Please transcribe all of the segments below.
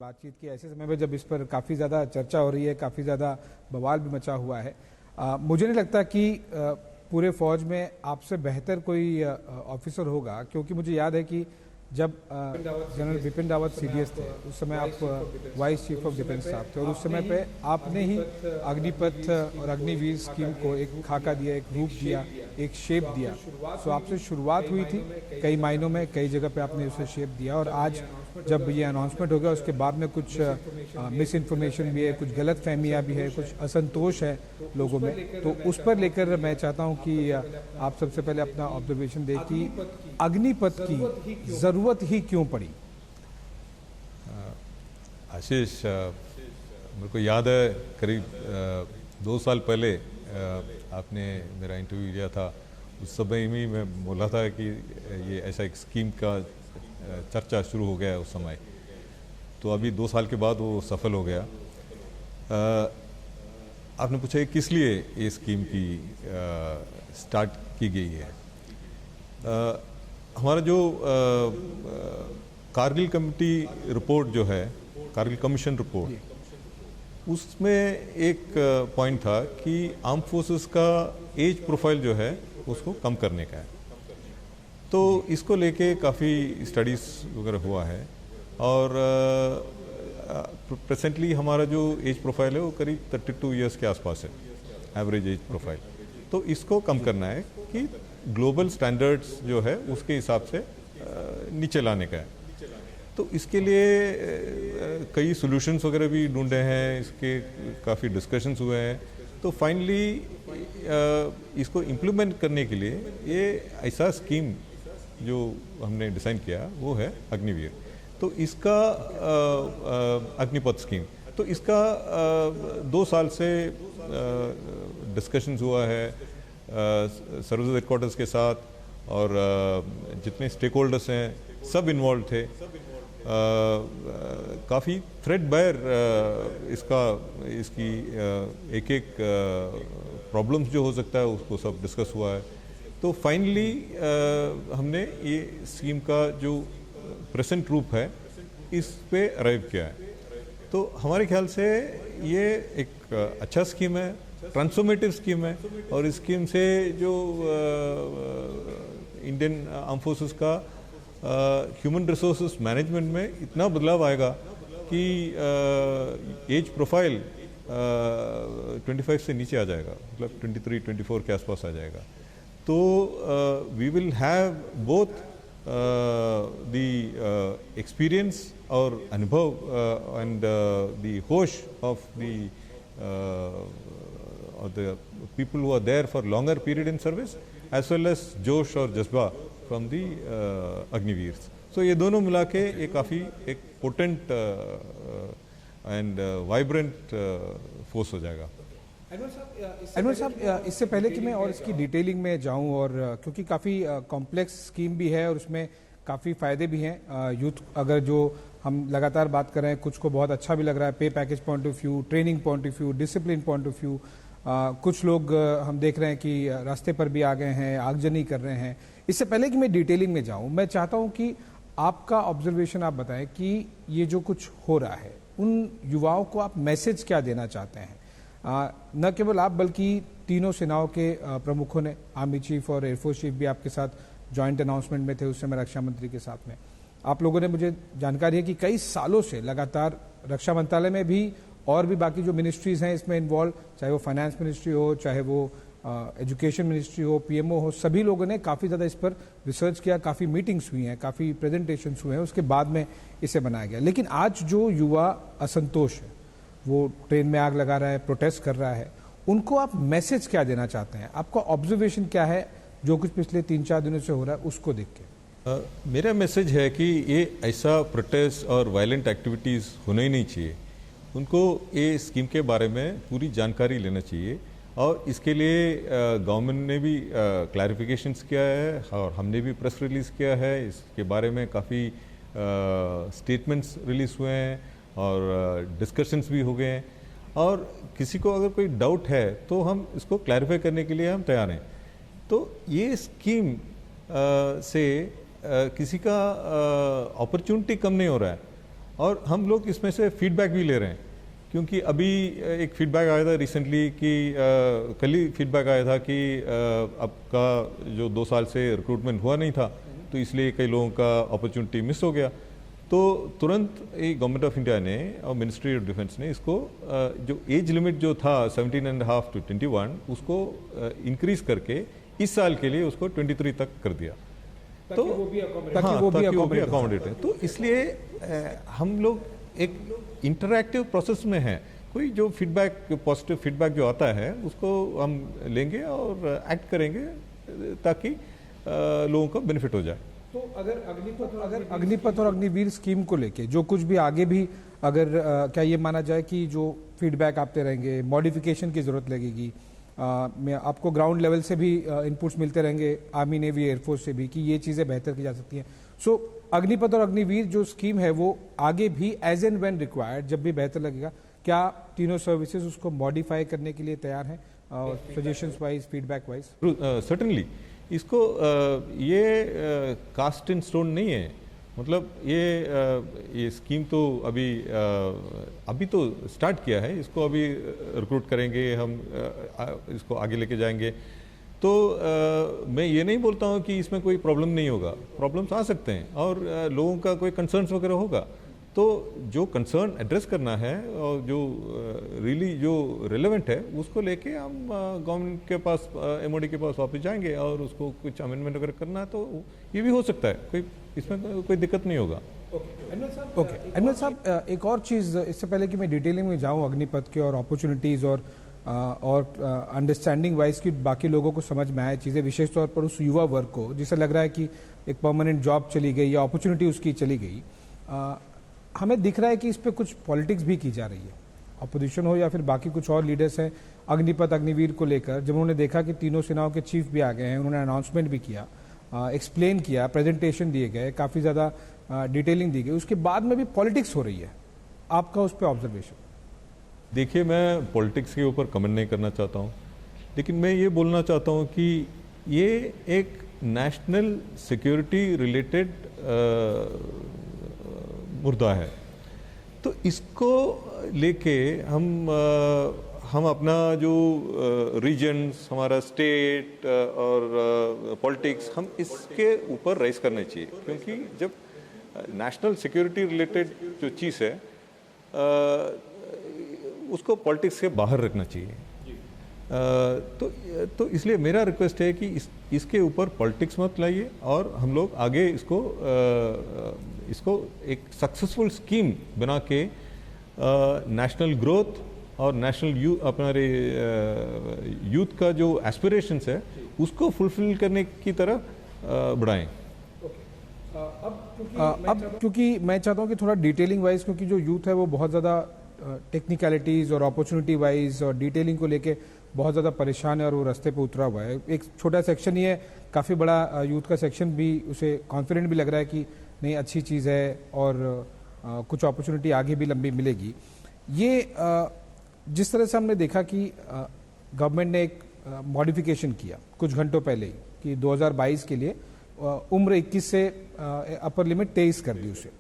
बातचीत की ऐसे समय में जब इस पर काफ़ी ज़्यादा चर्चा हो रही है, काफ़ी ज़्यादा बवाल भी मचा हुआ है। मुझे नहीं लगता कि पूरे फौज में आपसे बेहतर कोई ऑफिसर होगा, क्योंकि मुझे याद है कि जब जनरल बिपिन रावत सीडीएस थे उस समय आप वाइस चीफ ऑफ डिफेंस साहब थे और उस समय पे आपने ही अग्निपथ और अग्निवीर स्कीम को एक खाका दिया, एक रूप दिया, एक शेप दिया। सो आपसे शुरुआत हुई थी, कई मायनों में कई जगह पे आपने उसे शेप दिया और आज जब ये अनाउंसमेंट हो गया उसके बाद में कुछ मिस इन्फॉर्मेशन भी है, कुछ गलत फहमियाँ भी है, कुछ असंतोष है लोगों में। तो उस पर लेकर मैं चाहता हूँ कि आप सबसे पहले अपना ऑब्जर्वेशन दें कि अग्निपथ की ज़रूरत ही क्यों पड़ी। आशीष, मेरे को याद है करीब 2 साल पहले आपने मेरा इंटरव्यू लिया था। उस समय में मैं बोला था कि ये ऐसा एक स्कीम का चर्चा शुरू हो गया है उस समय। तो अभी 2 साल के बाद वो सफल हो गया। आपने पूछा किस लिए ये स्कीम की स्टार्ट की गई है। हमारा जो कारगिल कमेटी रिपोर्ट जो है, कारगिल कमीशन रिपोर्ट, उसमें एक पॉइंट था कि आर्म फोर्सेस का एज प्रोफाइल जो है उसको कम करने का है। तो इसको लेके काफ़ी स्टडीज़ वगैरह हुआ है और प्रेजेंटली हमारा जो एज प्रोफाइल है वो करीब 32 इयर्स के आसपास है, एवरेज एज प्रोफाइल। तो इसको कम करना है कि ग्लोबल स्टैंडर्ड्स जो है उसके हिसाब से नीचे लाने का है। तो इसके लिए कई सॉल्यूशंस वगैरह भी ढूंढे हैं, इसके काफ़ी डिस्कशंस हुए हैं। तो फाइनली इसको इम्प्लीमेंट करने के लिए ये ऐसा स्कीम जो हमने डिज़ाइन किया वो है अग्निवीर। तो इसका अग्निपथ स्कीम, तो इसका 2 साल से डिस्कशंस हुआ है सर्विस हेडक्वार्टर्स के साथ और जितने स्टेक होल्डर्स हैं सब इन्वॉल्व थे। काफ़ी थ्रेडबायर इसकी एक प्रॉब्लम्स जो हो सकता है उसको सब डिस्कस हुआ है। तो फाइनली हमने ये स्कीम का जो प्रेजेंट रूप है इस पे अराइव किया है। तो हमारे ख्याल से ये एक अच्छा स्कीम है, ट्रांसफॉर्मेटिव स्कीम है और इस स्कीम से जो इंडियन आर्म फोर्सेस का ह्यूमन रिसोर्सेस मैनेजमेंट में इतना बदलाव आएगा कि एज प्रोफाइल 25 से नीचे आ जाएगा, मतलब 23-24 के आसपास आ जाएगा। तो we will have both the experience और अनुभव एंड द होश of the people who are there for longer period in service as well as जोश और जज्बा फ्रॉम द अग्निवीर्स। सो ये दोनों मिला के ये काफ़ी एक पोटेंट एंड वाइब्रेंट फोर्स हो जाएगा। अनवर साहब, इससे पहले कि मैं और इसकी डिटेलिंग में जाऊं, और क्योंकि काफ़ी कॉम्प्लेक्स स्कीम भी है और उसमें काफ़ी फ़ायदे भी हैं यूथ, अगर जो हम लगातार बात कर रहे हैं, कुछ को बहुत अच्छा भी लग रहा है पे package point of view, training point of view, discipline point of view. कुछ लोग हम देख रहे हैं कि रास्ते पर भी आ गए हैं, आगजनी कर रहे हैं। इससे पहले कि मैं डिटेलिंग में जाऊँ, मैं चाहता हूँ कि आपका ऑब्जर्वेशन आप बताएं कि ये जो कुछ हो रहा है उन युवाओं को आप मैसेज क्या देना चाहते हैं। न केवल आप बल्कि तीनों सेनाओं के प्रमुखों ने, आर्मी चीफ और एयरफोर्स चीफ भी आपके साथ जॉइंट अनाउंसमेंट में थे उस समय रक्षा मंत्री के साथ में। आप लोगों ने, मुझे जानकारी है कि कई सालों से लगातार रक्षा मंत्रालय में भी और भी बाकी जो मिनिस्ट्रीज हैं इसमें इन्वॉल्व, चाहे वो फाइनेंस मिनिस्ट्री हो, चाहे वो एजुकेशन मिनिस्ट्री हो, पीएमओ हो, सभी लोगों ने काफ़ी ज़्यादा इस पर रिसर्च किया, काफ़ी मीटिंग्स हुई हैं, काफ़ी प्रेजेंटेशंस हुए हैं, उसके बाद में इसे बनाया गया। लेकिन आज जो युवा असंतोष है, वो ट्रेन में आग लगा रहा है, प्रोटेस्ट कर रहा है, उनको आप मैसेज क्या देना चाहते हैं? आपका ऑब्जर्वेशन क्या है जो कुछ पिछले 3-4 दिनों से हो रहा है उसको देख के? मेरा मैसेज है कि ये ऐसा प्रोटेस्ट और वायलेंट एक्टिविटीज़ होना ही नहीं चाहिए। उनको ये स्कीम के बारे में पूरी जानकारी लेना चाहिए और इसके लिए गवर्नमेंट ने भी क्लैरिफिकेशंस किया है और हमने भी प्रेस रिलीज़ किया है। इसके बारे में काफ़ी स्टेटमेंट्स रिलीज़ हुए हैं और डिस्कशंस भी हो गए हैं और किसी को अगर कोई डाउट है तो हम इसको क्लैरिफाई करने के लिए हम तैयार हैं। तो ये स्कीम से किसी का अपॉर्चुनिटी कम नहीं हो रहा है। और हम लोग इसमें से फीडबैक भी ले रहे हैं, क्योंकि अभी एक फीडबैक आया था रिसेंटली कि कल ही फीडबैक आया था कि आपका जो 2 साल से रिक्रूटमेंट हुआ नहीं था, तो इसलिए कई लोगों का अपॉर्चुनिटी मिस हो गया। तो तुरंत गवर्नमेंट ऑफ इंडिया ने और मिनिस्ट्री ऑफ डिफेंस ने इसको जो एज लिमिट जो था 17.5 to 21 उसको इंक्रीज करके इस साल के लिए उसको 23 तक कर दिया। तो ताकि वो भी अकोमोडेट है। तो इसलिए हम लोग एक इंटरैक्टिव प्रोसेस में है। कोई जो फीडबैक, पॉजिटिव फीडबैक जो आता है उसको हम लेंगे और एक्ट करेंगे ताकि लोगों को बेनिफिट हो जाए। तो अगर अग्निपथ और अग्निवीर स्कीम को लेके जो कुछ भी आगे भी अगर क्या ये माना जाए कि जो फीडबैक आते रहेंगे, मॉडिफिकेशन की जरूरत लगेगी, आपको ग्राउंड लेवल से भी इनपुट्स मिलते रहेंगे, आर्मी, नेवी, एयरफोर्स से भी, कि ये चीजें बेहतर की जा सकती हैं। सो अग्निपथ और अग्निवीर जो स्कीम है वो आगे भी एज एंड व्हेन रिक्वायर्ड, जब भी बेहतर लगेगा, क्या तीनों सर्विसेज उसको मॉडिफाई करने के लिए तैयार हैं, suggestions wise, feedback wise? Certainly इसको ये कास्ट इन स्टोन नहीं है। मतलब ये स्कीम तो अभी तो स्टार्ट किया है, इसको अभी रिक्रूट करेंगे हम, इसको आगे लेके जाएंगे। तो मैं ये नहीं बोलता हूँ कि इसमें कोई प्रॉब्लम नहीं होगा, प्रॉब्लम्स आ सकते हैं और लोगों का कोई कंसर्न्स वगैरह होगा। तो जो कंसर्न एड्रेस करना है और जो रियली जो रिलेवेंट है उसको लेके हम गवर्नमेंट के पास, एमओडी के पास वापस जाएंगे और उसको कुछ अमेंडमेंट वगैरह करना है तो ये भी हो सकता है, इसमें कोई दिक्कत नहीं होगा। ओके अनमोल साहब, एक और चीज़ इससे पहले कि मैं डिटेलिंग में जाऊँ अग्निपथ के और अपॉर्चुनिटीज़ और अंडरस्टैंडिंग वाइज की बाकी लोगों को समझ में आए चीज़ें, विशेष तौर पर उस युवा वर्ग को जिसे लग रहा है कि एक परमानेंट जॉब चली गई या अपॉर्चुनिटी उसकी चली गई, हमें दिख रहा है कि इस पर कुछ पॉलिटिक्स भी की जा रही है, अपोजिशन हो या फिर बाकी कुछ और लीडर्स हैं। अग्निपथ अग्निवीर को लेकर जब उन्होंने देखा कि तीनों सेनाओं के चीफ भी आ गए हैं, उन्होंने अनाउंसमेंट भी किया, एक्सप्लेन किया, प्रेजेंटेशन दिए गए, काफ़ी ज़्यादा डिटेलिंग दी गई, उसके बाद में भी पॉलिटिक्स हो रही है, आपका उस पर ऑब्जर्वेशन? देखिए, मैं पॉलिटिक्स के ऊपर कमेंट नहीं करना चाहता हूँ, लेकिन मैं ये बोलना चाहता हूँ कि ये एक नेशनल सिक्योरिटी रिलेटेड मुद्दा है। तो इसको लेके हम अपना जो रीजन्स, हमारा स्टेट और पॉलिटिक्स, हम इसके ऊपर रेस करने चाहिए, क्योंकि जब नेशनल सिक्योरिटी रिलेटेड जो चीज़ है उसको पॉलिटिक्स के बाहर रखना चाहिए। तो इसलिए मेरा रिक्वेस्ट है कि इसके ऊपर पॉलिटिक्स मत लाइए और हम लोग आगे इसको एक सक्सेसफुल स्कीम बना के नेशनल ग्रोथ और नेशनल अपने यूथ का जो एस्पिरेशंस है उसको फुलफिल करने की तरफ बढ़ाएं। अब क्योंकि मैं चाहता हूं कि थोड़ा डिटेलिंग वाइज, क्योंकि जो यूथ है वो बहुत ज़्यादा टेक्निकलिटीज़ और अपॉर्चुनिटी वाइज और डिटेलिंग को लेके बहुत ज़्यादा परेशान है और वो रास्ते पे उतरा हुआ है। एक छोटा सेक्शन ही है, काफ़ी बड़ा यूथ का सेक्शन भी उसे कॉन्फिडेंट भी लग रहा है कि नहीं, अच्छी चीज़ है और कुछ अपॉर्चुनिटी आगे भी लंबी मिलेगी। ये जिस तरह से हमने देखा कि गवर्नमेंट ने एक मॉडिफिकेशन किया कुछ घंटों पहले ही कि 2022 के लिए उम्र 21 से अपर लिमिट 23 कर दी उसे।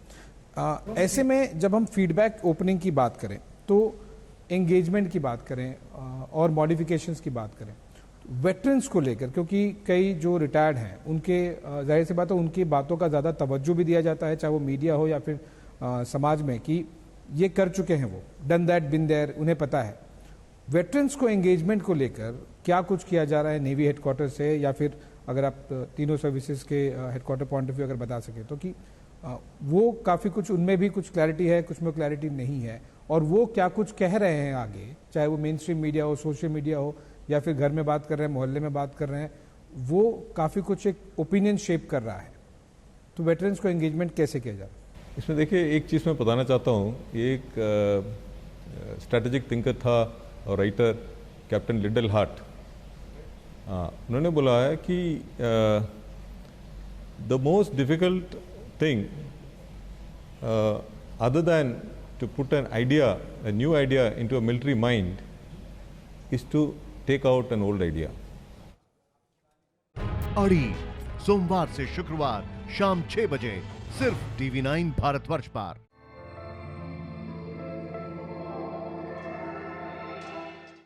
ऐसे में जब हम फीडबैक ओपनिंग की बात करें, तो एंगेजमेंट की बात करें और मॉडिफिकेशंस की बात करें, वेटरन्स को लेकर, क्योंकि कई जो रिटायर्ड हैं उनके जाहिर सी बात है उनकी बातों का ज़्यादा तवज्जो भी दिया जाता है, चाहे वो मीडिया हो या फिर समाज में, कि ये कर चुके हैं, वो डन दैट बिन देयर, उन्हें पता है। वेटरन्स को एंगेजमेंट को लेकर क्या कुछ किया जा रहा है नेवी हेडक्वार्टर से, या फिर अगर आप तीनों सर्विसेज के हेडक्वार्टर पॉइंट ऑफ व्यू अगर बता सकें तो, कि वो काफ़ी कुछ उनमें भी कुछ क्लैरिटी है, कुछ में क्लैरिटी नहीं है, और वो क्या कुछ कह रहे हैं आगे, चाहे वो मेन स्ट्रीम मीडिया हो, सोशल मीडिया हो, या फिर घर में बात कर रहे हैं, मोहल्ले में बात कर रहे हैं, वो काफ़ी कुछ एक ओपिनियन शेप कर रहा है। तो वेटरन्स को एंगेजमेंट कैसे किया जाए? इसमें देखिए, एक चीज़ मैं बताना चाहता हूँ। एक स्ट्रैटेजिक थिंकर था और राइटर कैप्टन लिडल हार्ट, उन्होंने बोला है कि the most difficult thing other than to put an idea, a new idea into a military mind is to take out an old idea. अड़ी सोमवार से शुक्रवार शाम 6 बजे सिर्फ TV9 भारतवर्ष पर।